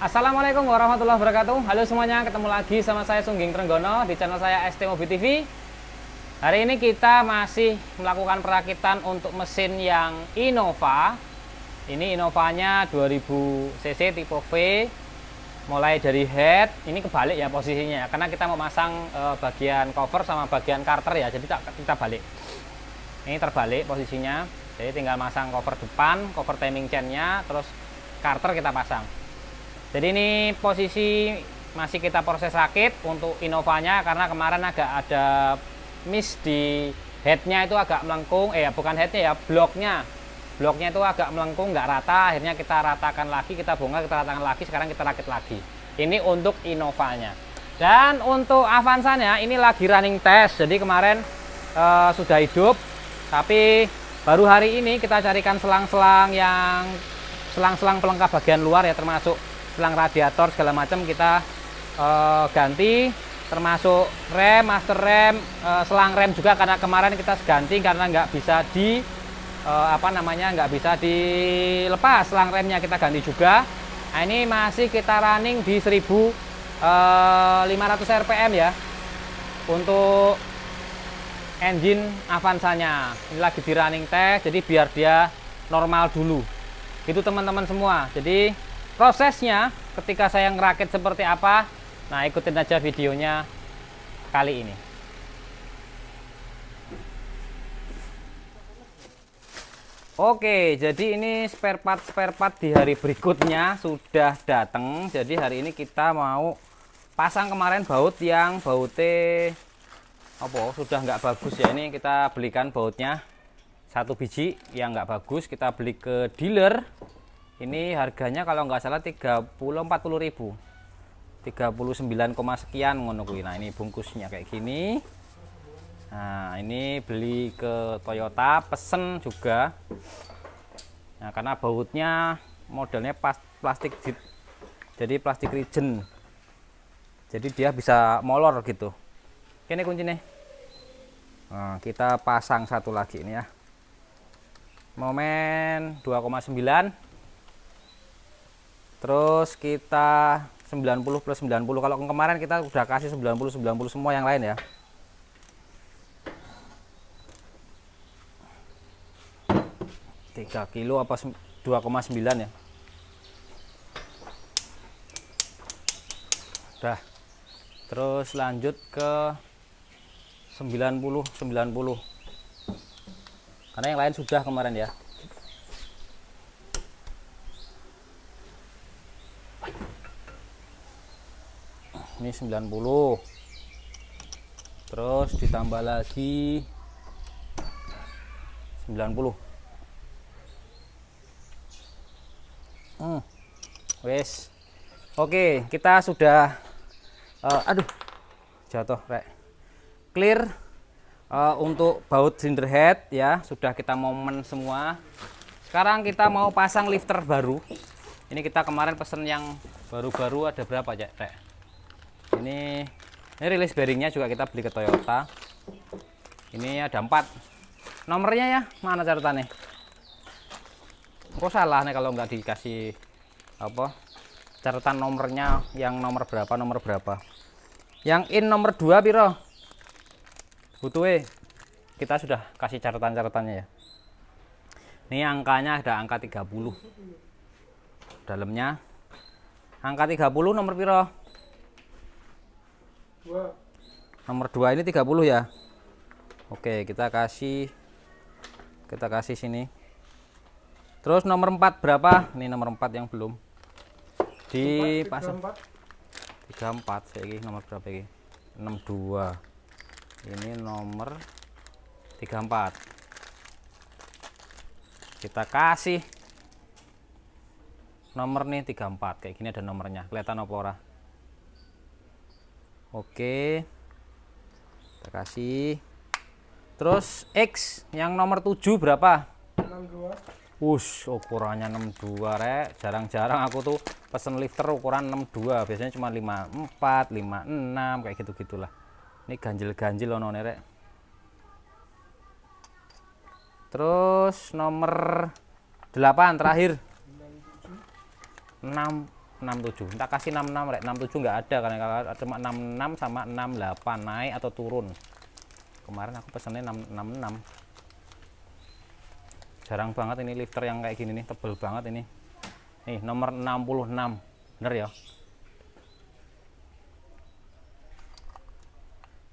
Assalamualaikum warahmatullahi wabarakatuh. Halo semuanya, ketemu lagi sama saya Sungging Trenggono di channel saya ST Mobi TV. Hari ini kita masih melakukan perakitan untuk mesin yang Innova. Ini Innovanya 2000 cc tipe V. Mulai dari head, ini kebalik ya posisinya, karena kita mau masang bagian cover sama bagian carter ya, jadi kita balik. Ini terbalik posisinya, jadi tinggal masang cover depan, cover timing chainnya, terus carter kita pasang. Jadi ini posisi masih kita proses rakit untuk Innovanya, karena kemarin agak ada miss di headnya, itu agak melengkung, bukan headnya ya, bloknya itu agak melengkung, nggak rata. Akhirnya kita ratakan lagi, kita bongkar, kita ratakan lagi, sekarang kita rakit lagi. Ini untuk Innovanya. Dan untuk Avanzanya ini lagi running test, jadi kemarin sudah hidup, tapi baru hari ini kita carikan selang-selang pelengkap bagian luar ya, termasuk selang radiator segala macam kita ganti, termasuk rem, master rem, selang rem juga, karena kemarin kita ganti karena nggak bisa nggak bisa dilepas selang remnya, kita ganti juga. Nah, ini masih kita running di 1500 rpm ya untuk engine Avanzanya. Ini lagi di running test, jadi biar dia normal dulu itu teman-teman semua. Jadi prosesnya ketika saya ngerakit seperti apa, nah ikutin aja videonya kali ini. Oke, jadi ini spare part di hari berikutnya sudah datang. Jadi hari ini kita mau pasang kemarin baut yang bautnya sudah nggak bagus ya. Ini kita belikan bautnya satu biji yang nggak bagus, kita beli ke dealer. Ini harganya kalau nggak salah 40 ribu, 39, sekian ngono kuwi. Nah, ini bungkusnya kayak gini. Nah, ini beli ke Toyota, pesen juga. Nah, karena bautnya modelnya plastik jet, jadi plastik regen, jadi dia bisa molor gitu. Ini kuncinya. Nah, kita pasang satu lagi ini ya, momen 2,9, terus kita 90 plus 90. Kalau kemarin kita udah kasih 90 semua yang lain ya. Tiga kilo apa 2,9 ya. Udah. Terus lanjut ke 90. Karena yang lain sudah kemarin ya. Ini 90. Terus ditambah lagi 90. Wes. Oke, kita sudah jatuh rek. Clear untuk baut cylinder head ya, sudah kita momen semua. Sekarang kita mau pasang lifter baru. Ini kita kemarin pesen yang baru-baru, ada berapa aja rek? Ini release bearingnya juga kita beli ke Toyota. Ini ada 4 nomornya ya, mana catatannya? Kok salah nih kalau nggak dikasih catatan nomornya, yang nomor berapa. Yang in nomor 2 piro butuhe, kita sudah kasih catatan-catatannya ya. Ini angkanya ada angka 30 dalamnya. Angka 30 nomor piro? Nomor 2 ini 30 ya. Oke, kita kasih sini. Terus nomor 4 berapa? Ini nomor 4 yang belum dipasang. 34 saya ini nomor berapa ini? 62. Ini nomor 34. Kita kasih nomor nih 34. Kayak gini ada nomornya. Kelihatan apa ora? Oke. Kita kasih. Terus X yang nomor 7 berapa? 62. Ukurannya 62 rek. Jarang-jarang aku tuh pesen lifter ukuran 62, biasanya cuma 54, 56 kayak gitu-gitulah. Ini ganjil-ganjil ono rek. Terus nomor 8 terakhir. 6 67. Tak kasih 66 rek, 67 nggak ada karena cuma 66 sama 68 naik atau turun. Kemarin aku pesennya 66. Jarang banget ini lifter yang kayak gini nih, tebel banget ini. Nih nomor 66, bener ya.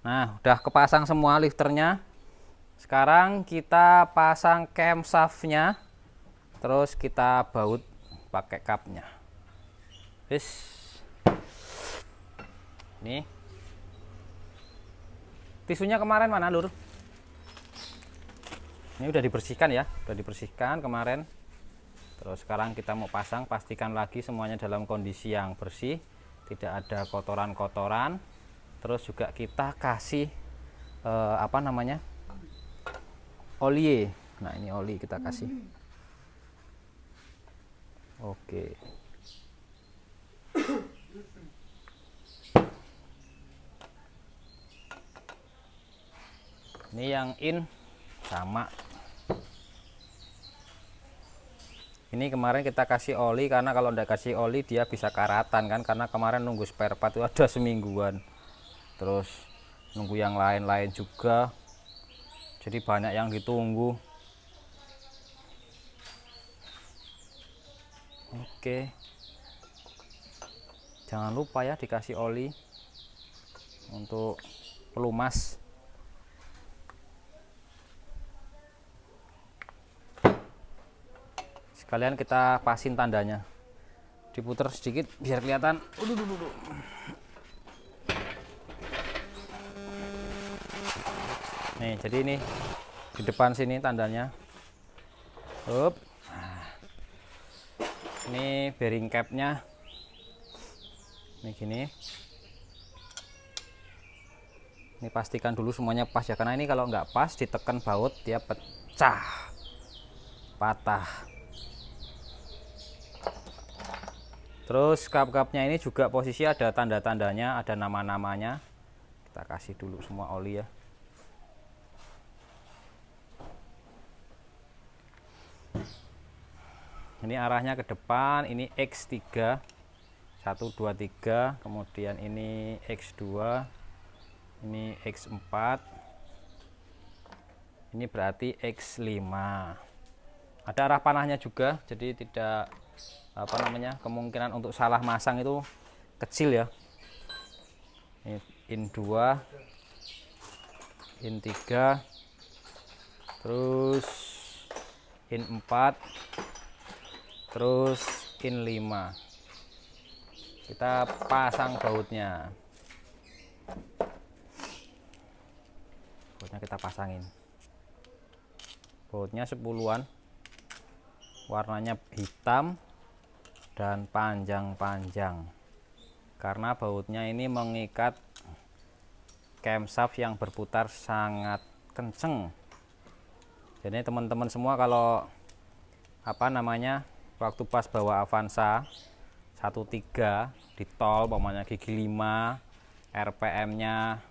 Nah, udah kepasang semua lifternya. Sekarang kita pasang camshaftnya, terus kita baut pakai kapnya. Nih, tisunya kemarin mana lur? Ini udah dibersihkan ya, udah dibersihkan kemarin. Terus sekarang kita mau pasang, pastikan lagi semuanya dalam kondisi yang bersih, tidak ada kotoran-kotoran. Terus juga kita kasih apa namanya, oli. Nah ini oli kita kasih. Oke. Ini yang in sama. Ini kemarin kita kasih oli karena kalau tidak kasih oli dia bisa karatan kan, karena kemarin nunggu spare part itu ada semingguan. Terus nunggu yang lain-lain juga. Jadi banyak yang ditunggu. Oke. Jangan lupa ya dikasih oli untuk pelumas. Sekalian kita pasin tandanya, diputer sedikit biar kelihatan. Nih jadi ini di depan sini tandanya. Ini bearing capnya ini gini. Ini pastikan dulu semuanya pas ya, karena ini kalau nggak pas ditekan baut dia pecah, patah. Terus kap-kapnya ini juga posisi ada tanda-tandanya, ada nama-namanya. Kita kasih dulu semua oli ya. Ini arahnya ke depan, ini X3 1 2 3, kemudian ini X2, ini X4, ini berarti X5. Ada arah panahnya juga, jadi tidak apa namanya, kemungkinan untuk salah masang itu kecil ya. Ini in 2, in 3, terus in 4, terus in 5. Kita pasang bautnya. Bautnya kita pasangin. Bautnya 10-an. Warnanya hitam dan panjang-panjang. Karena bautnya ini mengikat camshaft yang berputar sangat kenceng. Jadi teman-teman semua kalau apa namanya, waktu pas bawa Avanza 13 di tol, pokoknya gigi 5, RPM-nya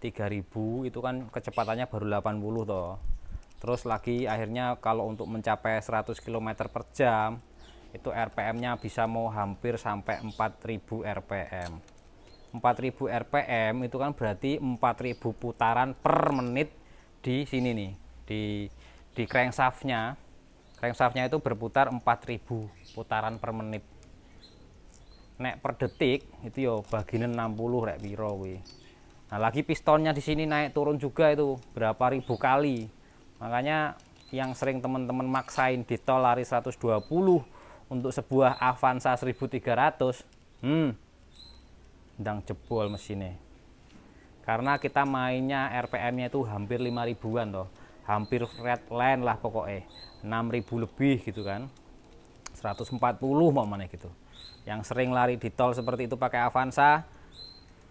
3000, itu kan kecepatannya baru 80 toh. Terus lagi akhirnya kalau untuk mencapai 100 km per jam itu RPM-nya bisa mau hampir sampai 4000 RPM. 4000 RPM itu kan berarti 4000 putaran per menit di sini nih, di crankshaft-nya. Crankshaft-nya itu berputar 4000 putaran per menit. Nek per detik itu yo bagian 60 rek piro kuwi. Nah, lagi pistonnya di sini naik turun juga itu berapa ribu kali. Makanya yang sering teman-teman maksain di tol lari 120 untuk sebuah Avanza 1300, ndang jebol mesinnya. Karena kita mainnya RPM-nya itu hampir 5000-an toh. Hampir red line lah pokoknya. 6000 lebih gitu kan. 140 mau mana gitu. Yang sering lari di tol seperti itu pakai Avanza,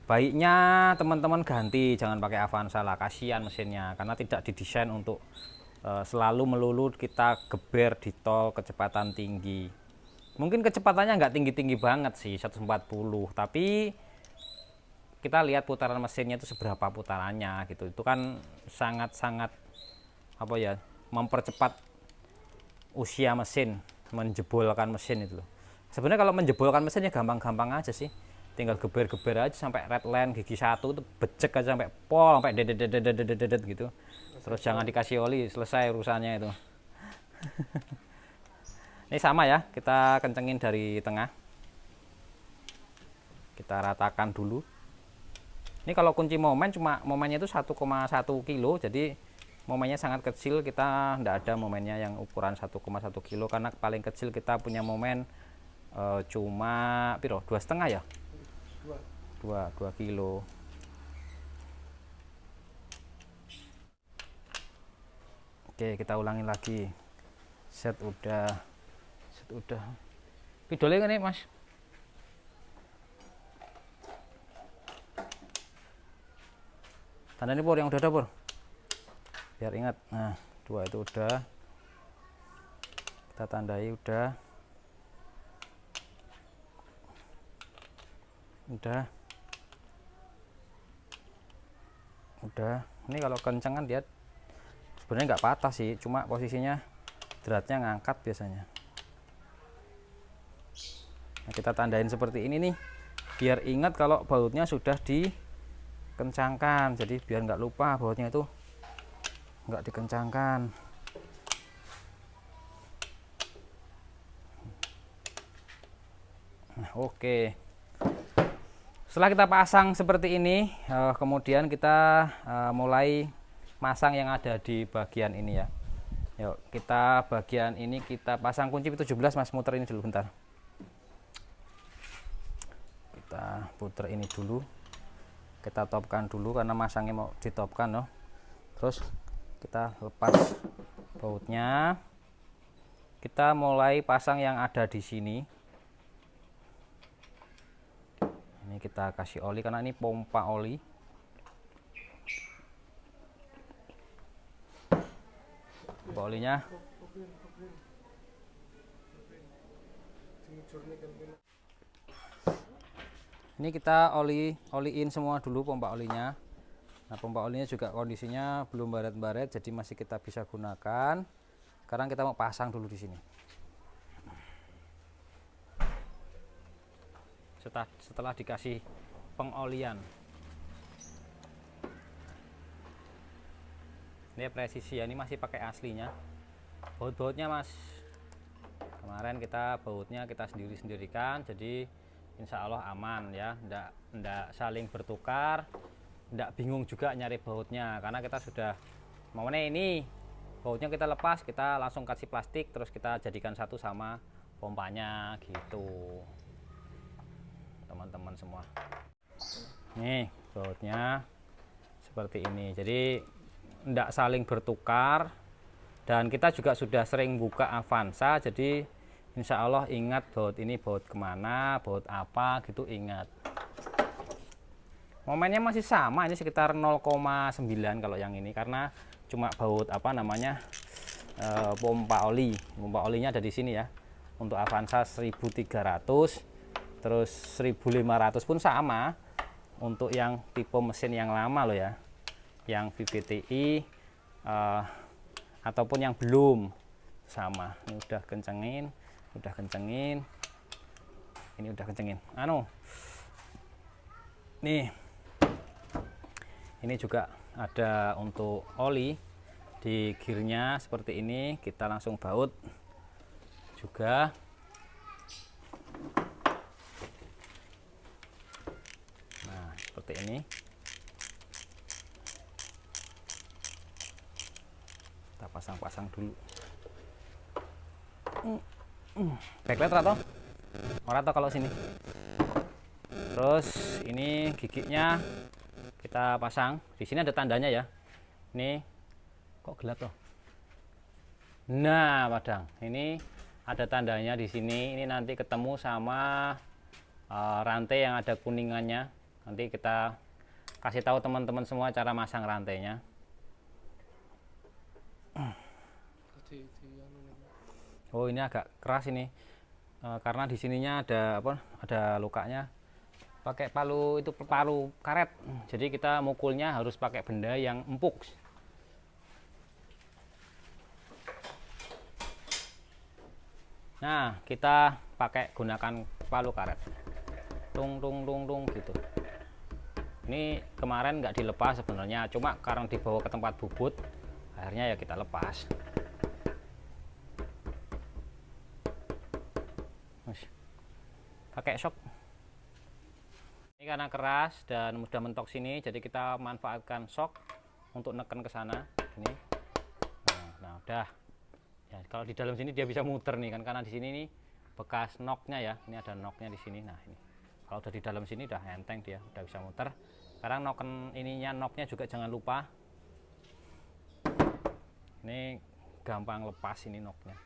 baiknya teman-teman ganti, jangan pakai Avanza lah, kasihan mesinnya, karena tidak didesain untuk selalu melulu kita geber di tol kecepatan tinggi. Mungkin kecepatannya nggak tinggi-tinggi banget sih 140, tapi kita lihat putaran mesinnya itu seberapa putarannya gitu. Itu kan sangat-sangat apa ya, mempercepat usia mesin, menjebolkan mesin itu loh. Sebenarnya kalau menjebolkan mesinnya gampang-gampang aja sih, tinggal geber-geber aja sampai red line gigi 1 itu becek aja sampai pol, sampai dedet gitu. Terus jangan dikasih oli, selesai urusannya itu. Ini sama ya, kita kencengin dari tengah, kita ratakan dulu. Ini kalau kunci momen cuma momennya itu 1,1 kilo, jadi momennya sangat kecil, kita tidak ada momennya yang ukuran 1,1 kilo karena paling kecil kita punya momen cuma piro 2,5 ya, 2 kilo. Oke, kita ulangi lagi. Set udah. Pidolnya nih mas. Tanda ini pur yang udah ada pur, biar ingat. Nah 2 itu udah kita tandai, udah ini kalau kenceng kan dia sebenarnya nggak patah sih, cuma posisinya dratnya ngangkat biasanya. Nah, kita tandain seperti ini nih biar ingat kalau bautnya sudah dikencangkan, jadi biar nggak lupa bautnya itu nggak dikencangkan. Nah, oke. Setelah kita pasang seperti ini, kemudian kita mulai masang yang ada di bagian ini ya. Yuk, kita bagian ini kita pasang kunci 17 mas, muter ini dulu bentar. Kita puter ini dulu, kita topkan dulu karena masangnya mau ditopkan loh. Terus kita lepas bautnya, kita mulai pasang yang ada di sini. Ini kita kasih oli karena ini pompa oli. Pompa olinya. Ini kita oliin semua dulu pompa olinya. Nah, pompa olinya juga kondisinya belum baret-baret, jadi masih kita bisa gunakan. Sekarang kita mau pasang dulu di sini. Setelah dikasih pengolian, ini presisi ya, ini masih pakai aslinya. Baut-bautnya mas, kemarin kita bautnya kita sendiri-sendirikan, jadi insya Allah aman ya, ndak saling bertukar, ndak bingung juga nyari bautnya karena kita sudah maunya ini bautnya kita lepas, kita langsung kasih plastik, terus kita jadikan satu sama pompanya gitu teman-teman semua. Nih bautnya seperti ini, jadi ndak saling bertukar. Dan kita juga sudah sering buka Avanza, jadi insya Allah ingat baut ini baut kemana, baut apa gitu, ingat. Momennya masih sama, ini sekitar 0,9 kalau yang ini, karena cuma baut apa namanya pompa oli. Pompa olinya ada di sini ya. Untuk Avanza 1300, terus 1500 pun sama. Untuk yang tipe mesin yang lama loh ya, yang VVTi ataupun yang belum, sama. Ini udah kencengin, ini udah kencengin. Nih, ini juga ada untuk oli di gearnya seperti ini, kita langsung baut juga. Nah seperti ini, kita pasang-pasang dulu. Backlight atau orang atau kalau sini. Terus ini giginya kita pasang. Di sini ada tandanya ya. Ini kok gelap loh. Nah, padang. Ini ada tandanya di sini. Ini nanti ketemu sama rantai yang ada kuningannya. Nanti kita kasih tahu teman-teman semua cara masang rantainya. Oh, ini agak keras ini. Karena di sininya ada apa? Ada lukanya. Pakai palu itu, palu karet. Jadi kita mukulnya harus pakai benda yang empuk. Nah, kita pakai gunakan palu karet. Tung tung tung tung gitu. Ini kemarin nggak dilepas sebenarnya, cuma karena dibawa ke tempat bubut, akhirnya ya kita lepas. Pakai shock. Ini karena keras dan mudah mentok sini, jadi kita manfaatkan shock untuk neken ke sana. Ini. Nah, udah. Ya, kalau di dalam sini dia bisa muter nih kan, karena di sini nih bekas knocknya ya. Ini ada knocknya di sini. Nah ini, kalau udah di dalam sini udah enteng, dia udah bisa muter. Sekarang noken ininya, knocknya juga jangan lupa. Ini gampang lepas ini knocknya.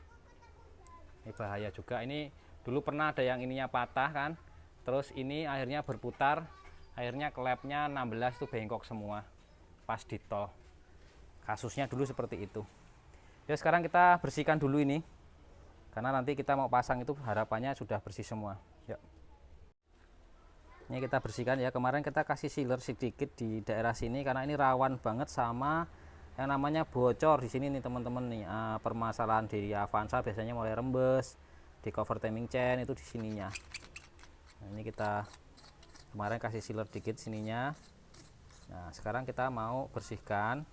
Ini bahaya juga. Ini dulu pernah ada yang ininya patah kan, terus ini akhirnya berputar, akhirnya klepnya 16 itu bengkok semua pas di tol. Kasusnya dulu seperti itu. Ya sekarang kita bersihkan dulu ini, karena nanti kita mau pasang itu harapannya sudah bersih semua. Yuk. Ini kita bersihkan ya. Kemarin kita kasih sealer sedikit di daerah sini karena ini rawan banget sama yang namanya bocor di sini nih teman-teman nih. Permasalahan di Avanza biasanya mulai rembes, di cover timing chain itu di sininya. Nah, ini kita kemarin kasih sealer dikit sininya. Nah sekarang kita mau bersihkan.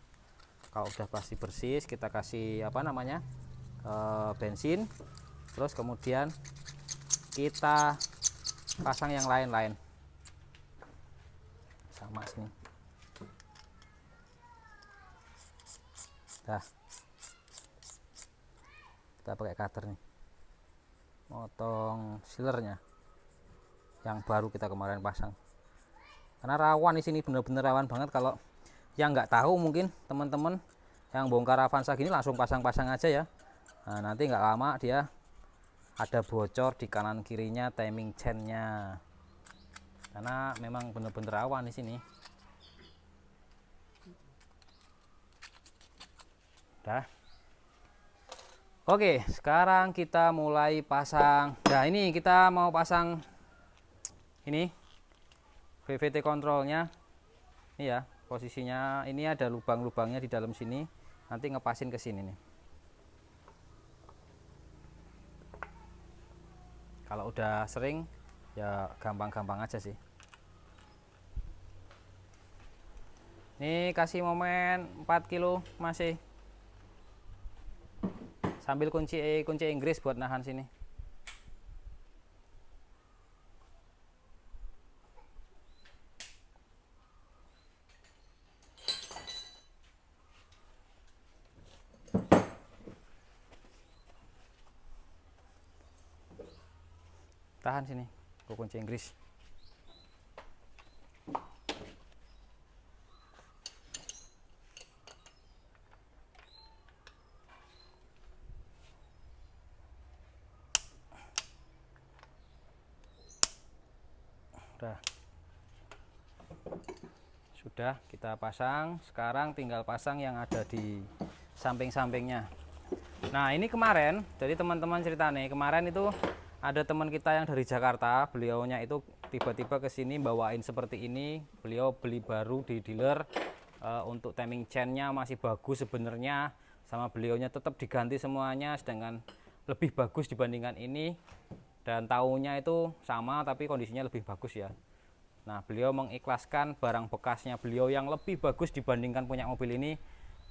Kalau udah pasti bersih, kita kasih apa namanya bensin, terus kemudian kita pasang yang lain-lain sama sini. Dah, kita pakai cutter nih, motong sealernya yang baru kita kemarin pasang. Karena rawan di sini, bener-bener rawan banget. Kalau yang nggak tahu mungkin teman-teman yang bongkar Avanza gini langsung pasang-pasang aja ya. Nah, nanti nggak lama dia ada bocor di kanan kirinya timing chainnya, karena memang bener-bener rawan di sini. Udah. Oke, sekarang kita mulai pasang. Nah ini kita mau pasang ini VVT kontrolnya. Ini ya posisinya, ini ada lubang-lubangnya di dalam sini, nanti ngepasin ke sini nih. Kalau udah sering ya gampang-gampang aja sih. Ini kasih momen 4 kilo masih, sambil kunci Inggris buat nahan sini. Tahan sini, kunci Inggris. Sudah kita pasang. Sekarang tinggal pasang yang ada di samping-sampingnya. Nah ini kemarin, jadi teman-teman cerita nih, kemarin itu ada teman kita yang dari Jakarta, beliaunya itu tiba-tiba ke sini bawain seperti ini. Beliau beli baru di dealer, untuk timing chainnya masih bagus sebenarnya, sama beliaunya tetap diganti semuanya, sedangkan lebih bagus dibandingkan ini. Dan tahunnya itu sama tapi kondisinya lebih bagus ya. Nah beliau mengikhlaskan barang bekasnya beliau yang lebih bagus dibandingkan punya mobil ini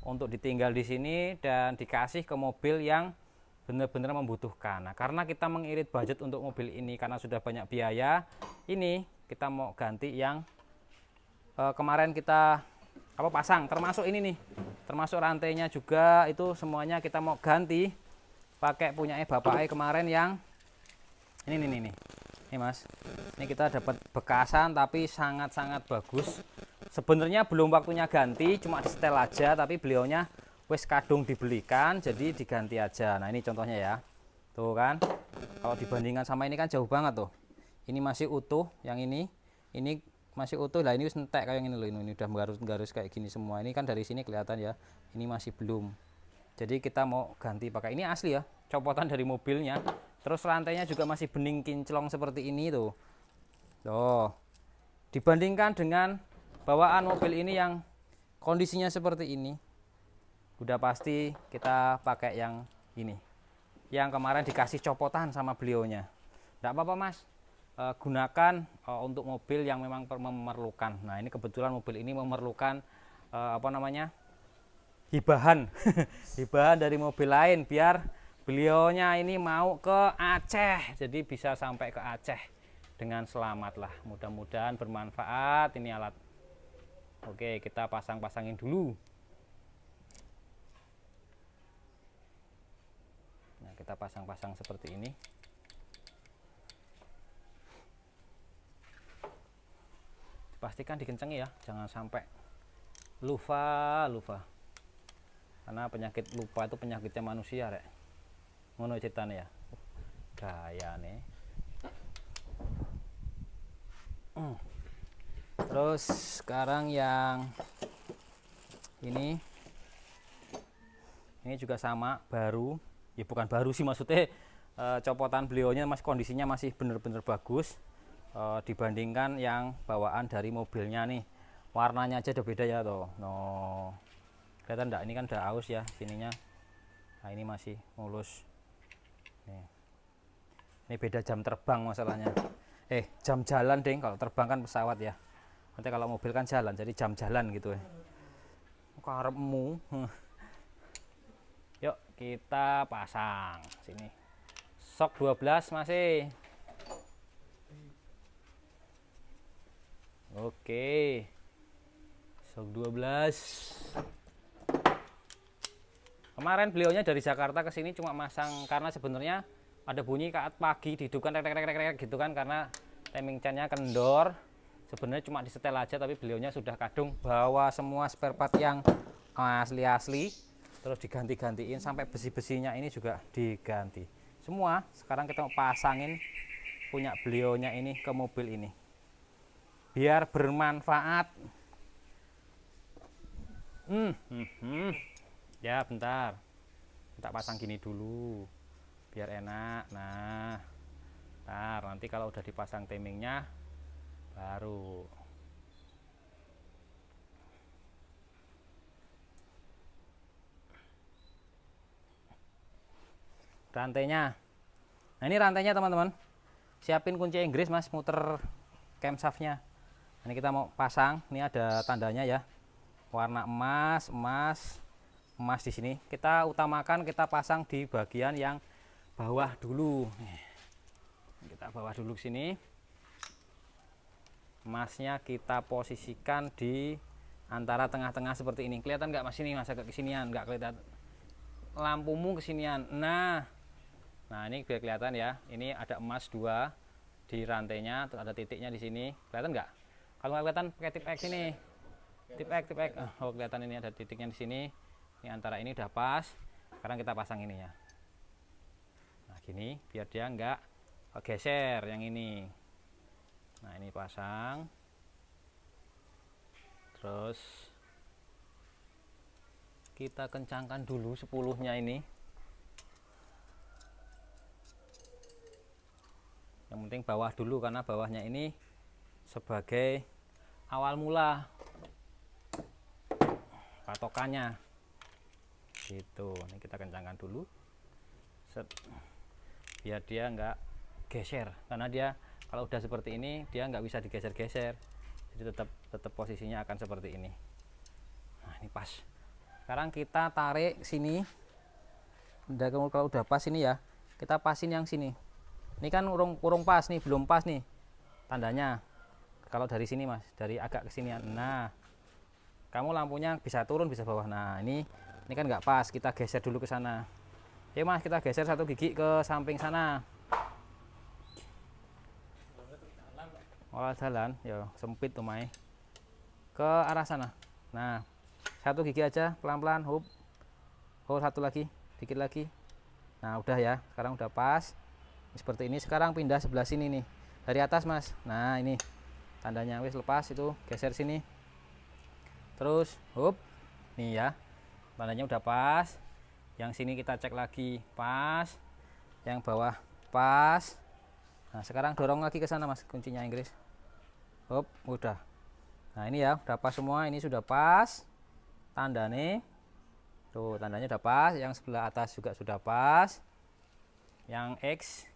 untuk ditinggal di sini dan dikasih ke mobil yang benar-benar membutuhkan. Nah karena kita mengirit budget untuk mobil ini karena sudah banyak biaya, ini kita mau ganti yang kemarin kita pasang, termasuk ini nih, termasuk rantainya juga, itu semuanya kita mau ganti pakai punyanya Bapak kemarin yang ini Mas. Ini kita dapat bekasan tapi sangat-sangat bagus. Sebenarnya belum waktunya ganti, cuma di setel aja, tapi beliaunya wes kadung dibelikan, jadi diganti aja. Nah ini contohnya ya, tuh kan, kalau dibandingkan sama ini kan jauh banget tuh. Ini masih utuh, yang ini masih utuh lah, ini entek kayak ini loh, ini udah garus-garus kayak gini semua. Ini kan dari sini kelihatan ya, ini masih belum. Jadi kita mau ganti pakai ini asli ya, copotan dari mobilnya. Terus rantainya juga masih bening kinclong seperti ini tuh. Tuh, dibandingkan dengan bawaan mobil ini yang kondisinya seperti ini, udah pasti kita pakai yang ini. yang kemarin dikasih copotan sama beliaunya. Tidak apa-apa mas, gunakan untuk mobil yang memang memerlukan. Nah ini kebetulan mobil ini memerlukan apa namanya, hibahan hibahan dari mobil lain biar beliaunya ini mau ke Aceh, jadi bisa sampai ke Aceh dengan selamat lah. Mudah-mudahan bermanfaat ini alat. Oke, kita pasang-pasangin dulu. Nah, kita pasang-pasang seperti ini. Pastikan dikencengin ya, jangan sampai lupa. Karena penyakit lupa itu penyakitnya manusia, rek. Ngono ceritanya ya. Gaya nih. Terus sekarang yang ini juga sama, baru. Ya bukan baru sih, maksudnya copotan beliaunya masih kondisinya masih bener-bener bagus dibandingkan yang bawaan dari mobilnya nih. Warnanya aja udah beda ya toh. No. Kelihatan enggak? Ini kan udah aus ya sininya. Nah, ini masih mulus. Nih. Ini beda jam terbang masalahnya. Jam jalan deh, kalau terbang kan pesawat ya. Nanti kalau mobil kan jalan, jadi jam jalan gitu ya. Karepmu. Yuk kita pasang sini. Sok 12 masih. Oke. Sok 12. Kemarin beliaunya dari Jakarta ke sini cuma masang karena sebenarnya ada bunyi saat pagi dihidupkan rek gitu kan, karena timing chainnya kendor. Sebenarnya cuma disetel aja, tapi beliaunya sudah kadung bawa semua spare part yang asli, terus diganti-gantiin sampai besi-besinya ini juga diganti semua. Sekarang kita mau pasangin punya beliaunya ini ke mobil ini biar bermanfaat. Ya bentar, kita pasang gini dulu biar enak. Nah ntar nanti kalau udah dipasang timingnya baru. Rantainya, nah ini rantainya teman-teman, siapin kunci Inggris mas, muter camshaftnya. Ini kita mau pasang, ini ada tandanya ya, warna emas di sini. Kita utamakan kita pasang di bagian yang bawah dulu. Kita bawah dulu sini. Emasnya kita posisikan di antara tengah-tengah seperti ini. Kelihatan nggak mas ini, mas agak kesinian, nggak kelihatan. Lampumu kesinian. Nah ini biar kelihatan ya. Ini ada emas 2 di rantainya, terus ada titiknya di sini. Kelihatan nggak? Kalau nggak kelihatan pakai tip X ini. Tip X. Oh kelihatan, ini ada titiknya di sini. Ini antara ini udah pas. Sekarang kita pasang ini ya. Nah gini biar dia nggak geser yang ini. Nah ini pasang. Terus kita kencangkan dulu 10-nya ini. Yang penting bawah dulu, karena bawahnya ini sebagai awal mula patokannya gitu. Ini kita kencangkan dulu. Set. Biar dia nggak geser, karena dia kalau udah seperti ini dia nggak bisa digeser-geser, jadi tetap posisinya akan seperti ini. Nah ini pas. Sekarang kita tarik sini. Kalau udah pas ini ya, kita pasin yang sini. Ini kan urung pas nih, belum pas nih tandanya. Kalau dari sini mas, dari agak kesinian. Nah kamu lampunya bisa turun bisa bawah. Nah ini kan nggak pas, kita geser dulu ke sana. Ya mas, kita geser 1 gigi ke samping sana. Oh jalan ya sempit tuh mai, ke arah sana. Nah 1 gigi aja pelan-pelan, hop. Oh 1 lagi, dikit lagi. Nah udah ya, sekarang udah pas seperti ini. Sekarang pindah sebelah sini nih, dari atas mas. Nah ini tandanya wis lepas, itu geser sini terus, hop. Nih ya, tandanya udah pas. Yang sini kita cek lagi pas, yang bawah pas. Nah sekarang dorong lagi ke sana mas, kuncinya Inggris. Hop, udah. Nah ini ya udah pas semua, ini sudah pas tandanya. Tuh tandanya udah pas, yang sebelah atas juga sudah pas. yang X,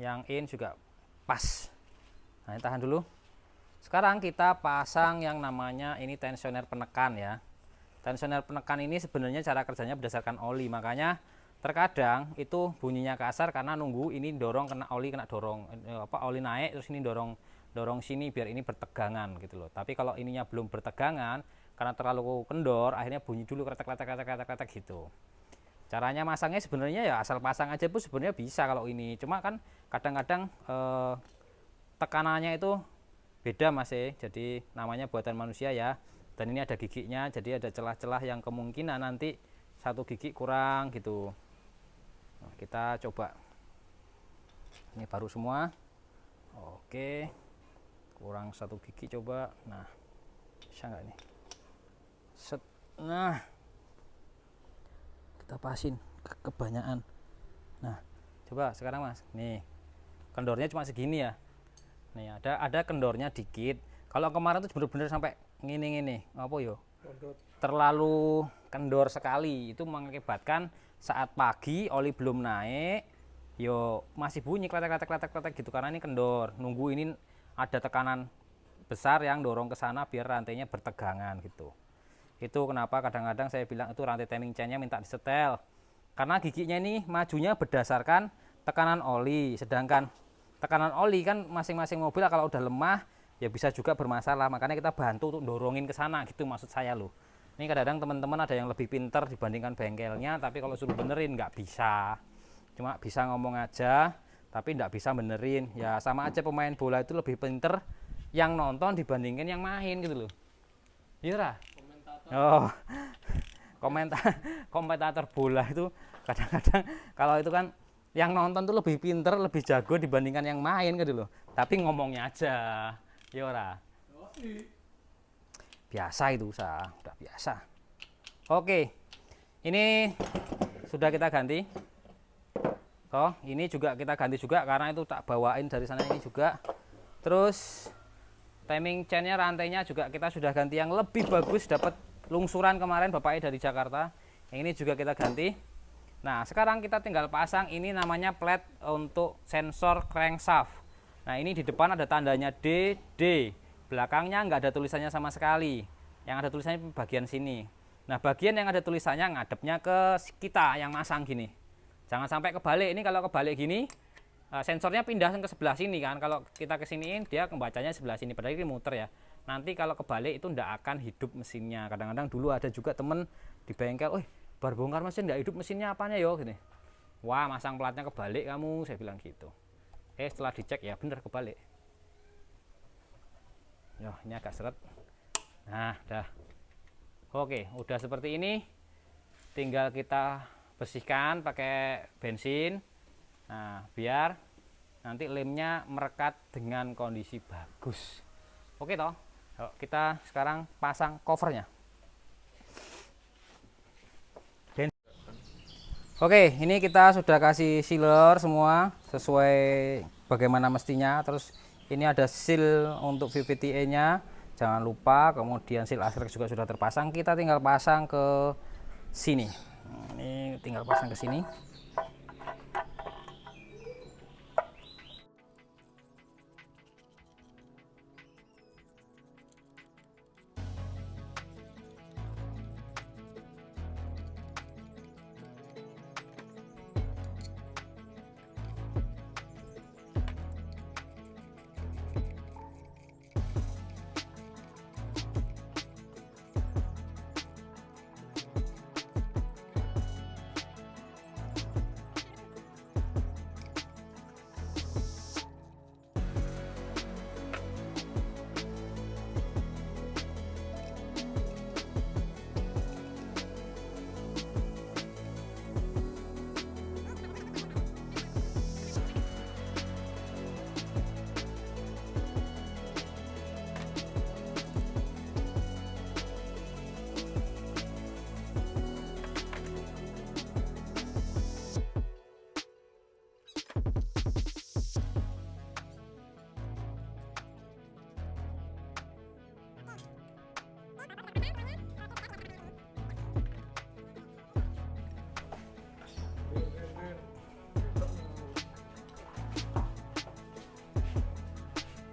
yang in juga pas. Nah, ini tahan dulu. Sekarang kita pasang yang namanya ini tensioner penekan ya. Tensioner penekan ini sebenarnya cara kerjanya berdasarkan oli, makanya terkadang itu bunyinya kasar karena nunggu ini dorong kena oli, kena dorong oli naik, terus ini dorong sini biar ini bertegangan gitu loh. Tapi kalau ininya belum bertegangan karena terlalu kendor, akhirnya bunyi dulu kretek gitu. Caranya masangnya sebenarnya ya asal pasang aja pun sebenarnya bisa kalau ini. Cuma kan kadang-kadang tekanannya itu beda Mas ya. Jadi namanya buatan manusia ya. Dan ini ada giginya, jadi ada celah-celah yang kemungkinan nanti satu gigi kurang gitu. Nah, kita coba. Ini baru semua. Oke. Kurang satu gigi coba. Nah, bisa nggak nih? Set. Nah, kita pasin kebanyakan. Nah, coba sekarang Mas. Nih, kendornya cuma segini ya. Nih, ada kendornya dikit. Kalau kemarin tuh bener-bener sampai ngini apa yo? Terlalu kendor sekali. Itu mengakibatkan saat pagi oli belum naik, yo masih bunyi kletek gitu karena ini kendor. Nunggu ini ada tekanan besar yang dorong ke sana biar rantainya bertegangan gitu. Itu kenapa kadang-kadang saya bilang itu rantai timing chainnya minta disetel. Karena giginya ini majunya berdasarkan tekanan oli, sedangkan tekanan oli kan masing-masing mobil kalau udah lemah ya bisa juga bermasalah, makanya kita bantu untuk dorongin ke sana gitu maksud saya loh. Ini kadang-kadang teman-teman ada yang lebih pinter dibandingkan bengkelnya, tapi kalau suruh benerin nggak bisa, cuma bisa ngomong aja tapi nggak bisa benerin. Ya sama aja pemain bola itu lebih pinter yang nonton dibandingkan yang main gitu loh. Iya. Oh, komentator bola itu kadang-kadang kalau itu kan yang nonton tuh lebih pinter, lebih jago dibandingkan yang main gitu loh. Tapi ngomongnya aja. Yora. Biasa itu udah biasa. Oke. Ini sudah kita ganti. Toh, ini juga kita ganti juga karena itu tak bawain dari sana ini juga. Terus timing chainnya, rantainya juga kita sudah ganti yang lebih bagus, dapat lungsuran kemarin bapaknya dari Jakarta. Yang ini juga kita ganti. Nah, sekarang kita tinggal pasang ini namanya plate untuk sensor crankshaft. Nah, ini di depan ada tandanya D, belakangnya nggak ada tulisannya sama sekali. Yang ada tulisannya bagian sini. Nah, bagian yang ada tulisannya ngadepnya ke kita yang masang gini. Jangan sampai kebalik. Ini kalau kebalik gini, sensornya pindah ke sebelah sini kan. Kalau kita kesiniin, dia membacanya sebelah sini. Padahal ini muter ya. Nanti kalau kebalik itu nggak akan hidup mesinnya. Kadang-kadang dulu ada juga temen di bengkel, bar bongkar mesin nggak hidup mesinnya apanya yo gini. Wah, masang platnya kebalik kamu, saya bilang gitu. Setelah dicek ya bener kebalik. Yo, ini agak seret. Nah, dah. Oke, udah seperti ini. Tinggal kita bersihkan pakai bensin. Nah, biar nanti lemnya merekat dengan kondisi bagus. Oke toh. Yuk, kita sekarang pasang covernya. Oke, ini kita sudah kasih sealer semua sesuai bagaimana mestinya. Terus ini ada seal untuk VVTA-nya, jangan lupa. Kemudian seal aksesor juga sudah terpasang. Kita tinggal pasang ke sini. Ini tinggal pasang ke sini.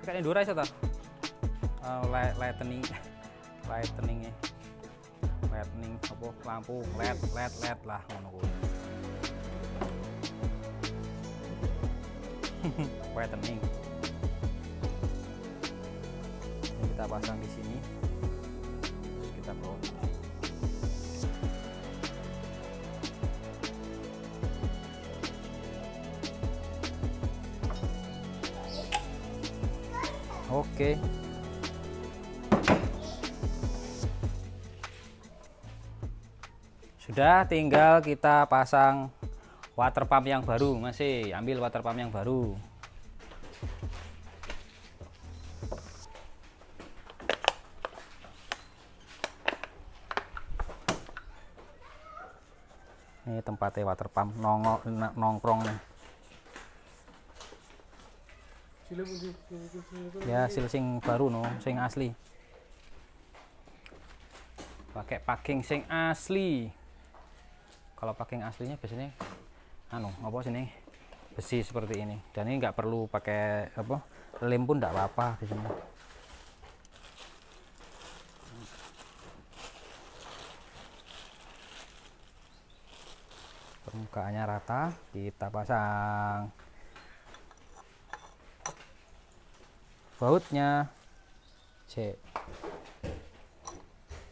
Kayak Endura iso ta? Lightning apa lampu LED lah ngono kuwi. Lightning. Ini kita pasang di sini. Terus kita baut. Oke. Sudah, tinggal kita pasang water pump yang baru. Masih ambil water pump yang baru. Ini tempatnya water pump nongkrong nih. Ya, sil sing baru no, sing asli. Pakai packing sing asli. Kalau packing aslinya biasanya apa sini besi seperti ini. Dan ini nggak perlu pakai apa lem pun nggak apa-apa di sini. Permukaannya rata, kita pasang bautnya. Cek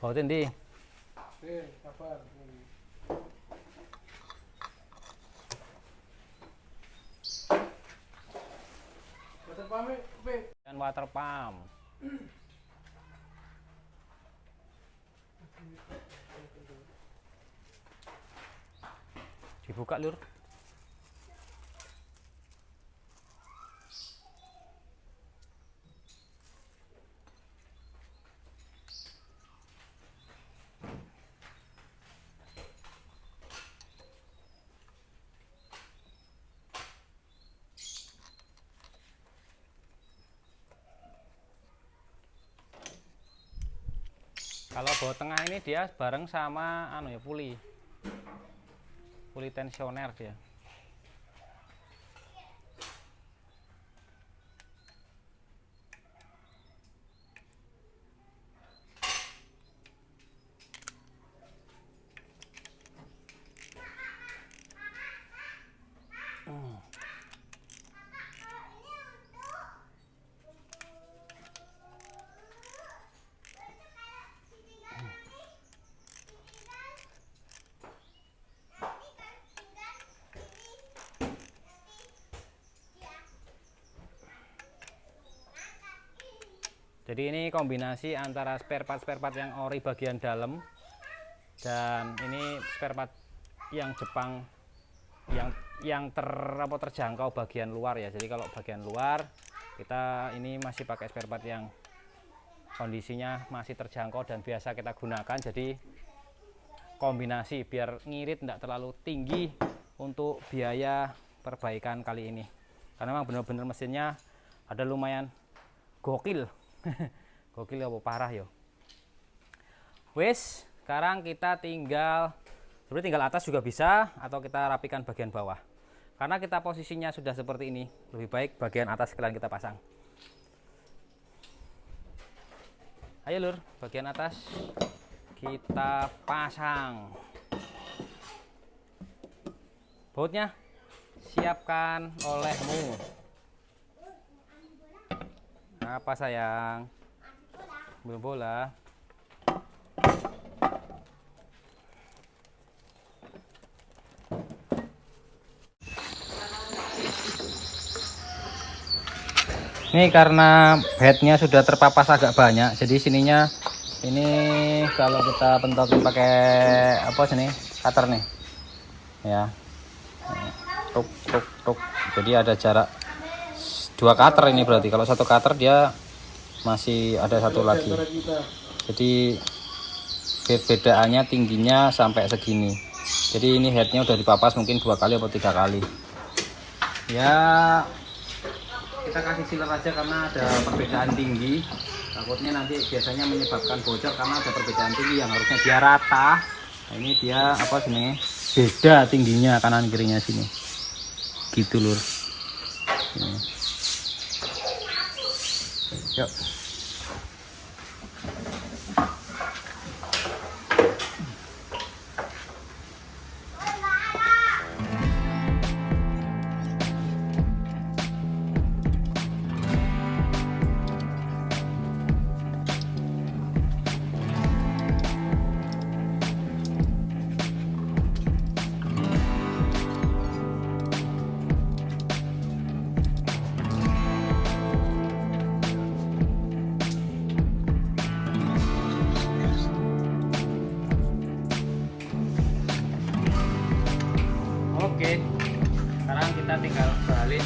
bautin di dan water pump. Dibuka lur. Kalau baut tengah ini dia bareng sama puli tensioner dia. Jadi ini kombinasi antara spare part yang ori bagian dalam dan ini spare part yang Jepang yang terjangkau bagian luar ya. Jadi kalau bagian luar kita ini masih pakai spare part yang kondisinya masih terjangkau dan biasa kita gunakan. Jadi kombinasi biar ngirit tidak terlalu tinggi untuk biaya perbaikan kali ini. Karena memang benar-benar mesinnya ada lumayan gokil. Gokil ya, parah yo. Wes, sekarang kita tinggal atas juga bisa atau kita rapikan bagian bawah. Karena kita posisinya sudah seperti ini, lebih baik bagian atas sekalian kita pasang. Ayo lur, bagian atas kita pasang. Bautnya siapkan olehmu. Apa sayang? Belum bola. Ini karena headnya sudah terpapas agak banyak, jadi sininya ini kalau kita pentokin pakai apa sini cutter nih, ya, tuk tuk tuk. Jadi ada jarak 2 cutter ini berarti. Kalau 1 cutter dia masih ada 1 lagi. Jadi perbedaannya tingginya sampai segini. Jadi ini headnya udah dipapas mungkin 2 kali atau 3 kali. Ya kita kasih sealer aja karena ada perbedaan tinggi. Takutnya nanti biasanya menyebabkan bocor karena ada perbedaan tinggi yang harusnya dia rata. Nah, ini dia apa sini beda tingginya kanan kirinya sini. Gitu lur. Ini. Yuk. Oke, sekarang kita tinggal balik.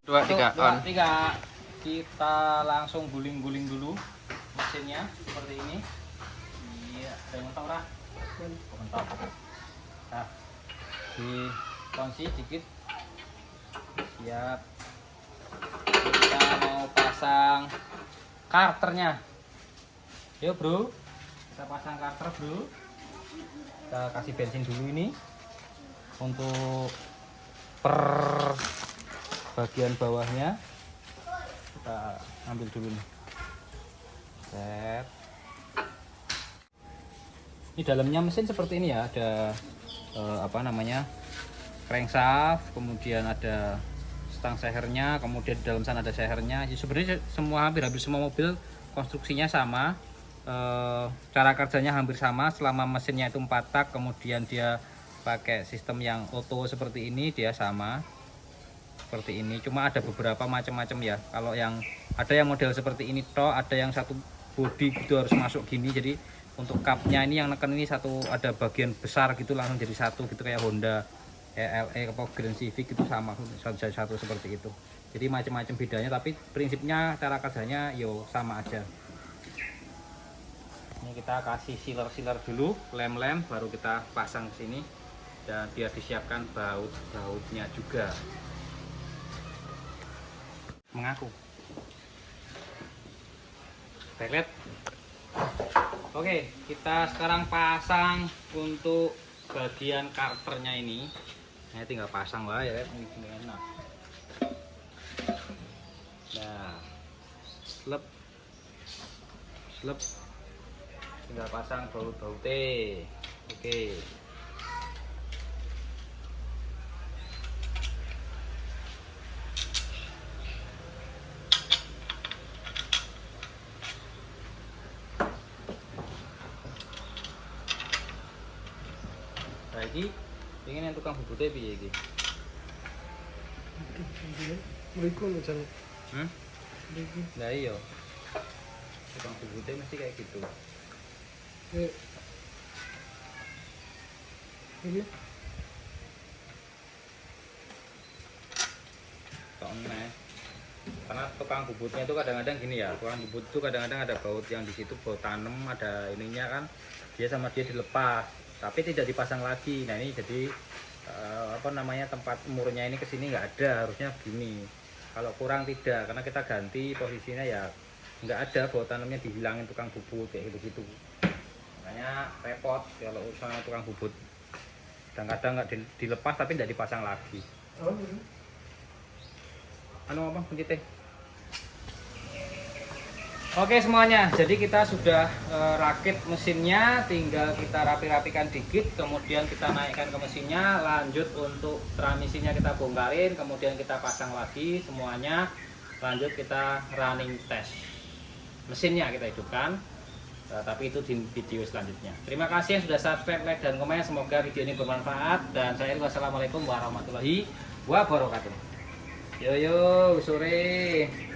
2, 3 on. 3. Kita langsung guling-guling dulu mesinnya seperti ini. Iya, ada yang mentok lah. Mentok. Nah, di kunci dikit. Siap. Kita mau pasang karternya. Yuk bro, kita pasang karter bro. Kita kasih bensin dulu ini untuk per bagian bawahnya kita ambil dulu nih. Set. Ini dalamnya mesin seperti ini ya, ada apa namanya, crankshaft, kemudian ada stang sehernya, kemudian di dalam sana ada sehernya. Jadi sebenarnya hampir semua mobil konstruksinya sama. Cara kerjanya hampir sama selama mesinnya itu 4 tak, kemudian dia pakai sistem yang auto seperti ini, dia sama seperti ini. Cuma ada beberapa macam-macam ya. Kalau yang ada yang model seperti ini toh, ada yang satu bodi gitu harus masuk gini. Jadi untuk cupnya ini yang neken ini satu, ada bagian besar gitu langsung jadi satu gitu, kayak Honda LE atau Grand Civic itu sama satu seperti itu. Jadi macam-macam bedanya, tapi prinsipnya cara kerjanya yo sama aja. Ini kita kasih sealer dulu, lem baru kita pasang sini, dan biar disiapkan baut-bautnya juga. Mengaku. Backlight. Oke, kita sekarang pasang untuk bagian karternya ini. Nah, tinggal pasang lah ya, ini enak. Nah, slep. Tinggal pasang baut-bautnya. Oke. Nah, ini pengen yang tukang bubutnya piye iki? Mriku macam. Nah iya. Tukang bubutnya mesti kayak gitu. Ini Soalnya karena tukang bubutnya itu kadang-kadang gini ya, tukang bubut itu kadang-kadang ada baut yang di situ, baut tanam, ada ininya kan, dia sama dia dilepas tapi tidak dipasang lagi. Nah ini jadi apa namanya, tempat murnya ini kesini nggak ada, harusnya gini. Kalau kurang tidak, karena kita ganti posisinya ya nggak ada, baut tanamnya dihilangin tukang bubut kayak gitu-gitu. Makanya repot kalau usaha tukang bubut. Kadang-kadang nggak dilepas tapi tidak dipasang lagi. Anu apa pencitnya? Oke semuanya, jadi kita sudah rakit mesinnya, tinggal kita rapi-rapikan dikit, kemudian kita naikkan ke mesinnya, lanjut untuk transmisinya kita bongkarin, kemudian kita pasang lagi semuanya, lanjut kita running test mesinnya, kita hidupkan. Tapi itu di video selanjutnya. Terima kasih yang sudah subscribe, like, dan komen. Semoga video ini bermanfaat, dan saya wassalamualaikum warahmatullahi wabarakatuh. Yo sore.